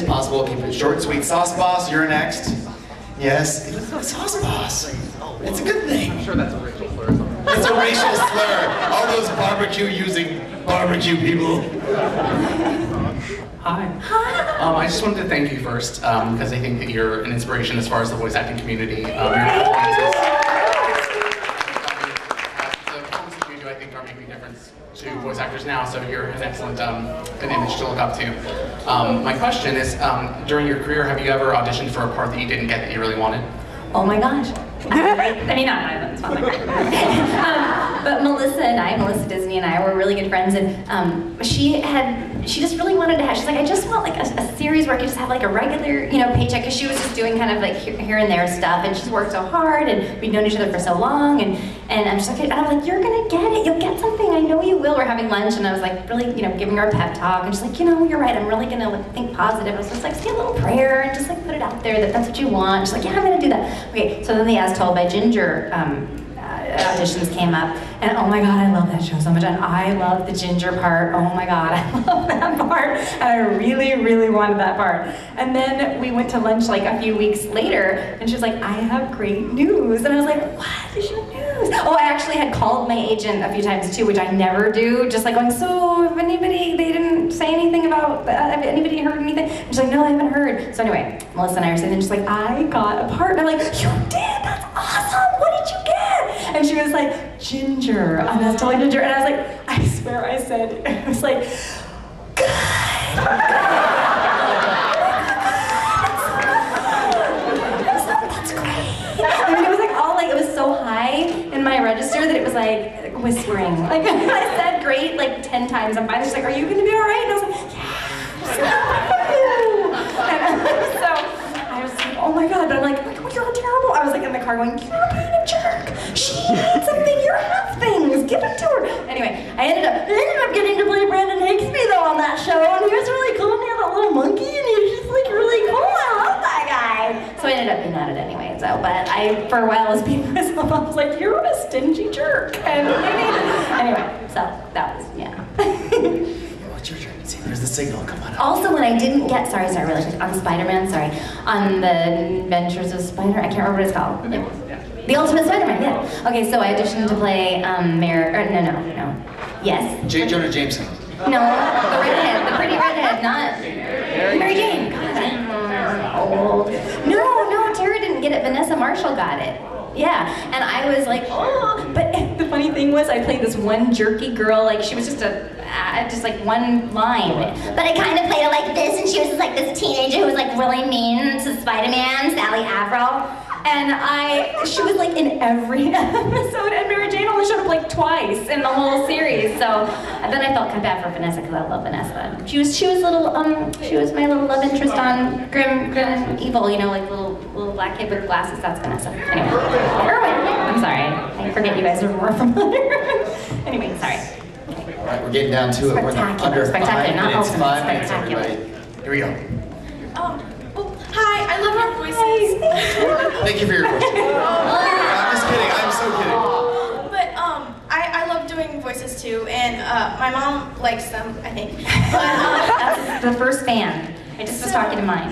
as possible. Keep it short and sweet. Sauce Boss, you're next. Yes, Sauce Boss. It's a good thing. I'm sure that's a racial slur or something. It's a racial slur. All those barbecue-using barbecue people. Hi. I just wanted to thank you first, because I think that you're an inspiration as far as the voice acting community. Your performances. The performances you do, I think, are making a difference to voice actors now, so you're an excellent an image to look up to. My question is, during your career, have you ever auditioned for a part that you didn't get that you really wanted? Oh my gosh. I mean, it's not like that. But Melissa Disney and I were really good friends, and she just really wanted to have, she's like, I just want like a series where I could just have like a regular, paycheck, because she was just doing kind of like here and there stuff, and she's worked so hard, and we'd known each other for so long, and I'm just like, you're gonna get it, you'll get something, I know you will. We're having lunch, and I was like, really, giving her a pep talk, and she's like, you're right, I'm really gonna like, think positive. I was just like, say a little prayer, and just like put it out there that that's what you want. She's like, yeah, I'm gonna do that. Okay, so then the As Told by Ginger auditions came up, and oh my god, I love that show so much, and I love the Ginger part. Oh my god, I love that part, and I really, really wanted that part. And then we went to lunch like a few weeks later, and she was like, I have great news, and I was like, what is your news? Oh, I actually had called my agent a few times too, which I never do, just like going, so if anybody, they didn't say anything about, have anybody heard anything? And she's like, no, I haven't heard. So anyway, Melissa and I were sitting there just like, I got a part, and I'm like, you did, that's awesome, what did you get? And she was like, Ginger. And I was telling Ginger, and I was like, I swear I said, I was like, good. That's great. I mean, it was like all like, it was so high in my register that it was like whispering. Like I said great like 10 times. And finally she's like, are you gonna be all right? And I was like, yeah. And so I was like, oh my god. But I'm like, oh, you're terrible. I was like in the car going, you're being a jerk. She needs something, you have things, give it to her. Anyway, I ended up getting to play Brandon Hixby though on that show, and he was really cool, and he had that little monkey, and he was just like really cool. I love that guy. So I ended up being at it anyway, but I, for a while, was being myself, I was like, you're a stingy jerk. And anyway, so that was, yeah. What's your turn? See, there's the signal, come on up. Also, when I didn't get, sorry, really quick, on Spider-Man, on the Adventures of Spider, I can't remember what it's called. The Ultimate Spider-Man, yeah. Okay, so I auditioned to play no. Yes? J. Jonah Jameson. No, the redhead, the pretty redhead, not Mary Jane. God, I'm old. No, Tara didn't get it. Vanessa Marshall got it. Yeah, and I was like, oh, but the funny thing was I played this one jerky girl, like she was just just like one line. But I kind of played it like this, and she was just like this teenager who was like really mean to Spider-Man, Sally Averill. And she was like in every episode, and Mary Jane only showed up like twice in the whole series. So then I felt kind of bad for Vanessa because I love Vanessa. She was my little love interest on Grim Evil, like little black kid with glasses. That's Vanessa. Anyway, Erwin. I'm sorry. I forget you guys are more familiar. Anyway, sorry. All right, we're getting down to it. We're under 5 minutes, 5 minutes, everybody. Here we go. Hi, I love our voices. Thank you for your question. I'm just kidding, I'm so kidding. But I love doing voices too, and my mom likes them, I think. But that's the first fan. I just was talking to mine.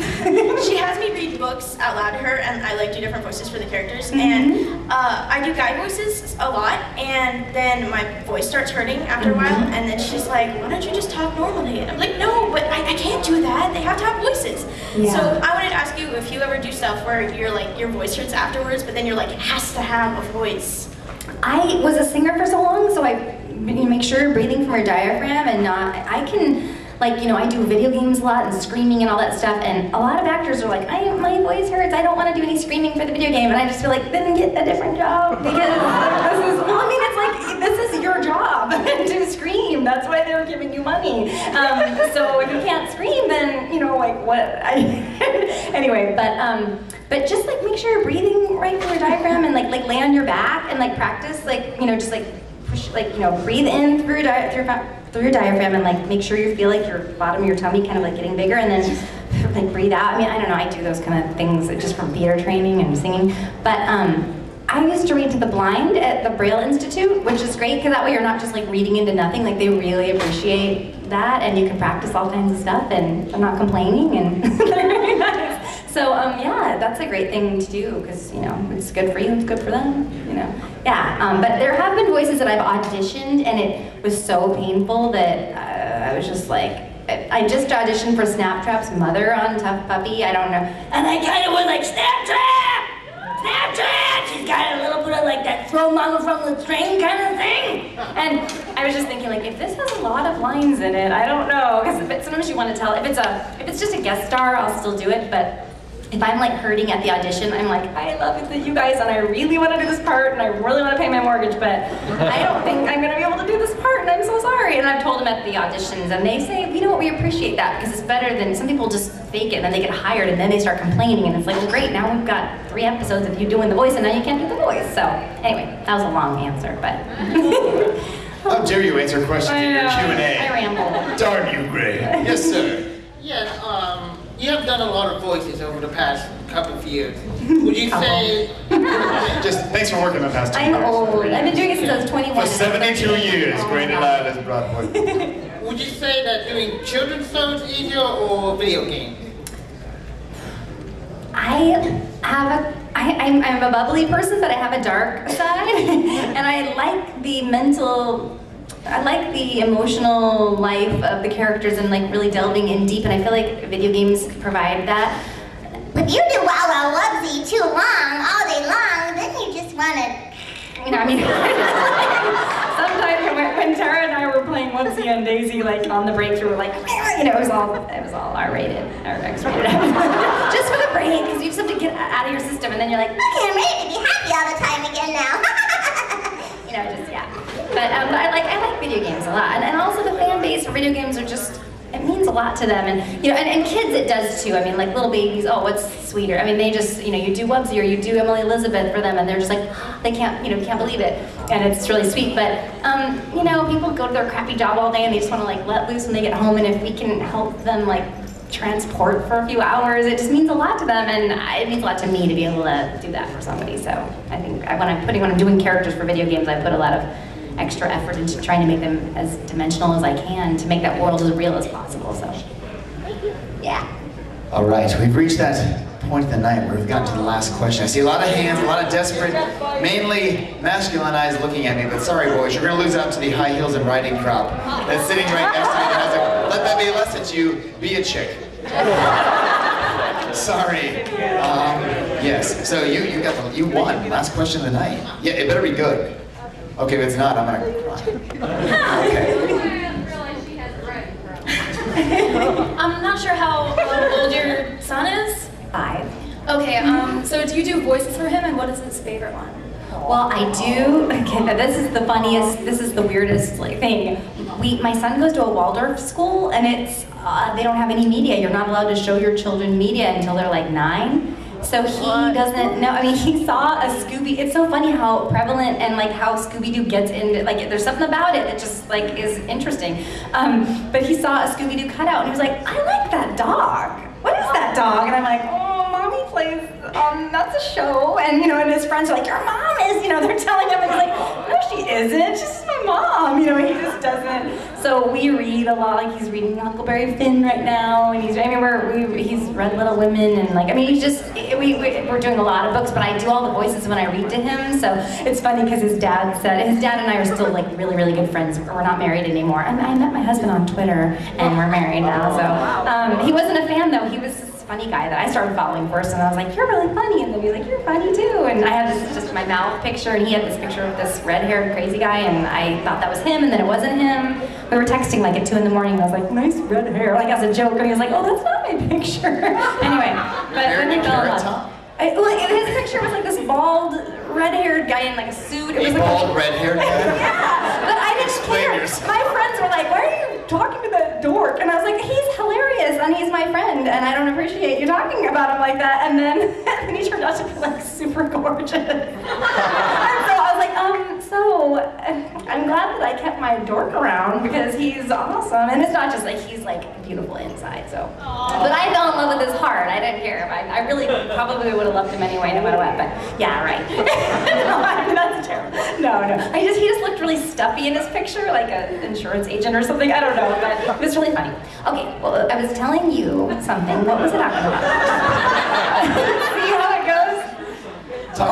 She has me read books out loud to her, and I like do different voices for the characters. And I do guy voices a lot, and then my voice starts hurting after a while, and then she's like, why don't you just talk normally? And I'm like, no, but I can't do that. They have to have voices. Yeah. So I wanted to ask you if you ever do stuff where you're like, your voice hurts afterwards, but then you're like, it has to have a voice. I was a singer for so long, so I make sure you're breathing from your diaphragm and not, I can, I do video games a lot and screaming and all that stuff, and a lot of actors are like, my voice hurts, I don't want to do any screaming for the video game, and I just feel like, then get a different job, because it's like, this is your job, to scream, that's why they're giving you money. So if you can't scream, then, what, anyway, but just make sure you're breathing right through your diaphragm, and lay on your back, and practice, just push, breathe in through your diaphragm, and make sure you feel like your bottom of your tummy kind of getting bigger, and then breathe out. I mean, I don't know, I do those kind of things just from theater training and singing, but I used to read to the blind at the Braille Institute, which is great because that way you're not just reading into nothing. They really appreciate that, and you can practice all kinds of stuff, and they're not complaining, and So yeah, that's a great thing to do because you know it's good for you, it's good for them, you know. Yeah, but there have been voices that I've auditioned and it was so painful that I was just like, I just auditioned for Snaptrap's mother on Tough Puppy. I don't know, and I kind of was like Snaptrap, Snaptrap. She's got a little bit of like that throw mama from the train kind of thing. And I was just thinking like, if this has a lot of lines in it, I don't know, because sometimes you want to tell. If it's just a guest star, I'll still do it, but. If I'm like hurting at the audition, I'm like, I love you guys and I really want to do this part and I really want to pay my mortgage, but I don't think I'm going to be able to do this part and I'm so sorry. And I've told them at the auditions and they say, you know what, we appreciate that because it's better than, some people just fake it and then they get hired and then they start complaining and it's like, well great, now we've got 3 episodes of you doing the voice and now you can't do the voice. So anyway, that was a long answer, but. How dare you answer questions in your Q&A? I ramble. Darn you, Grey. Yes, sir. Yeah, you have done a lot of voices over the past couple of years. Would you say... Just thanks for working the past 2 I'm years. old. I've been doing it since I was 21. For 72 years, Grey Delisle has brought forth. Would you say that doing children's shows is easier or video games? I'm a bubbly person, but I have a dark side, and I like the emotional life of the characters and like really delving in deep, and I feel like video games provide that. But you do wow wow wubsy too long, all day long, then you just wanna... You know, I mean, sometimes when Tara and I were playing Whoopsie and Daisy, like on the breaks, we were like, you know, it was all R-rated or X-rated, just for the break, because you just have to get out of your system, and then you're like, okay, I'm ready to be happy all the time again now. you know, just yeah. But I like video games a lot, and also the fan base for video games are just. It means a lot to them, and you know, and kids it does too. I mean, like little babies. Oh, what's sweeter? I mean, they just, you know, you do Wubsy or you do Emily Elizabeth for them, and they're just like, they can't, you know, can't believe it, and it's really sweet. But you know, people go to their crappy job all day and they just want to like let loose when they get home, and if we can help them like transport for a few hours, it just means a lot to them, and it means a lot to me to be able to do that for somebody. So I think when I'm doing characters for video games, I put a lot of extra effort into trying to make them as dimensional as I can to make that world as real as possible, so. Yeah. All right, we've reached that point in the night where we've gotten to the last question. I see a lot of hands, a lot of desperate, mainly masculine eyes looking at me, but sorry boys, you're gonna lose out to the high heels and riding crop that's sitting right next to you that has a, let that be a lesson to you, be a chick. Sorry. Yes, so you won, last question of the night. Yeah, it better be good. Okay, if it's not, I'm gonna cry. Okay. I'm not sure how old your son is. 5. Okay, so do you do voices for him, and what is his favorite one? Well, I do. Okay, this is the funniest. This is the weirdest like thing. My son goes to a Waldorf school, and it's they don't have any media. You're not allowed to show your children media until they're like 9. So he doesn't know. I mean, he saw a Scooby. It's so funny how prevalent and like how Scooby-Doo gets into, like there's something about it that just like is interesting. But he saw a Scooby-Doo cutout and he was like, I like that dog. What is that dog? And I'm like, oh, mommy plays, that's a show. And you know, and his friends are like, your mom is, you know, they're telling him, and he's like, no, she isn't. She's just my mom. You know, he just doesn't. So we read a lot. Like he's reading Huckleberry Finn right now, and he's read Little Women, and like, I mean, he's just, we're doing a lot of books, but I do all the voices when I read to him. So it's funny because his dad and I are still like really, really good friends. We're not married anymore. And I met my husband on Twitter, and we're married now. So he wasn't a fan though. He was this funny guy that I started following first, and I was like, you're really funny, and then he's like, you're funny too. And I had this just my mouth picture, and he had this picture of this red-haired crazy guy, and I thought that was him, and then it wasn't him. We were texting like at 2 in the morning, and I was like, nice red hair, like as a joke, and he was like, oh, that's not my picture. Anyway, but then we fell in love. His picture was like this bald, red-haired guy in like a suit. It was like bald, red-haired guy? Yeah, but I didn't care. My friends were like, why are you talking to that dork? And I was like, he's hilarious, and he's my friend, and I don't appreciate you talking about him like that. And then he turned out to be like super gorgeous. And so I was like, I'm glad that I kept my dork around because he's awesome. And it's not just like he's like beautiful inside, so. But I fell in love with his heart. I didn't care. I really probably would have loved him anyway, no matter what. But yeah, right. No, that's terrible. No. He just looked really stuffy in his picture, like an insurance agent or something. I don't know, but it was really funny. Okay, well, I was telling you something. What was it talking about?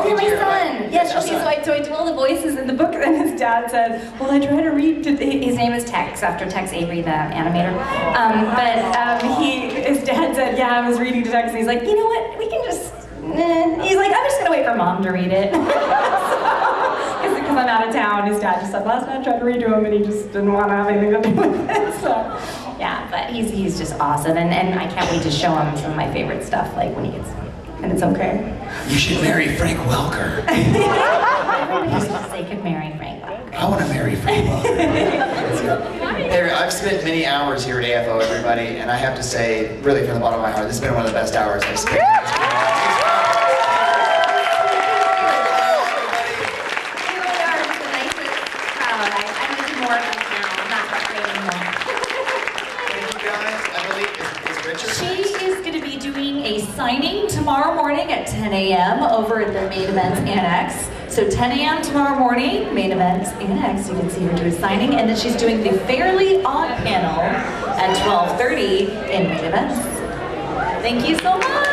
Oh, my dear. son. Yes, so I do all the voices in the book, and his dad said, well, I try to read, his name is Tex, after Tex Avery, the animator. His dad said, yeah, I was reading to Tex, and he's like, you know what, we can just, he's like, I'm just gonna wait for mom to read it. Because I'm out of town, his dad just said, last night I tried to read to him, and he just didn't want to have anything to do with it, so. Yeah, but he's just awesome, and I can't wait to show him some of my favorite stuff, like when he gets, and it's okay. You should marry Frank Welker. Everybody used to say could marry Frank Welker. I want to marry Frank Welker. Hey, I've spent many hours here at AFO, everybody, and I have to say, really from the bottom of my heart, this has been one of the best hours I've spent. Signing tomorrow morning at 10 a.m. over at the Main Events Annex. So 10 a.m. tomorrow morning, Main Events Annex, you can see her do a signing, and then she's doing the Fairly Odd panel at 12:30 in Main Events. Thank you so much.